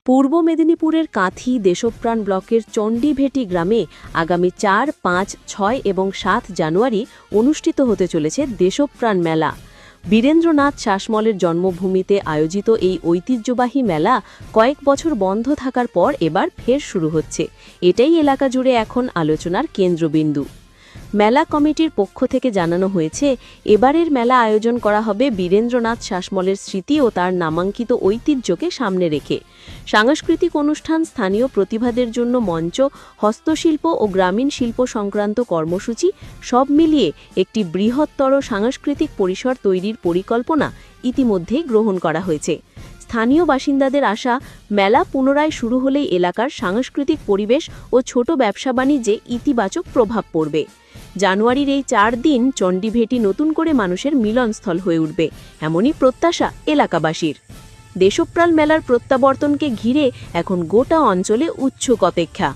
পূর্ব মেদিনীপুরের কাঁথি দেশপ্রাণ ব্লকের চণ্ডীভেটি গ্রামে আগামী ৪, ৫, ৬ এবং ৭ জানুয়ারি অনুষ্ঠিত হতে চলেছে দেশপ্রাণ মেলা। বীরেন্দ্রনাথ শাসমলের জন্মভূমিতে আয়োজিত এই ঐতিহ্যবাহী মেলা কয়েক বছর বন্ধ থাকার পর এবার ফের শুরু হচ্ছে। এটাই এলাকা জুড়ে এখন আলোচনার কেন্দ্রবিন্দু। মেলা কমিটির পক্ষ থেকে জানানো হয়েছে, এবারের মেলা আয়োজন করা হবে বীরেন্দ্রনাথ শাসমলের স্মৃতি ও তার নামাঙ্কিত ঐতিহ্যকে সামনে রেখে। সাংস্কৃতিক অনুষ্ঠান, স্থানীয় প্রতিভাদের জন্য মঞ্চ, হস্তশিল্প ও গ্রামীণ শিল্প সংক্রান্ত কর্মসূচি সব মিলিয়ে একটি বৃহত্তর সাংস্কৃতিক পরিসর তৈরির পরিকল্পনা ইতিমধ্যেই গ্রহণ করা হয়েছে। স্থানীয় বাসিন্দাদের আশা, মেলা পুনরায় শুরু হলেই এলাকার সাংস্কৃতিক পরিবেশ ও ছোট ব্যবসা বাণিজ্যে ইতিবাচক প্রভাব পড়বে। জানুয়ারির এই ৪ দিন চণ্ডীভেটি নতুন করে মানুষের মিলনস্থল হয়ে উঠবে, এমনই প্রত্যাশা এলাকাবাসীর। দেশপ্রাণ মেলার প্রত্যাবর্তনকে ঘিরে এখন গোটা অঞ্চলে উৎসুক অপেক্ষা।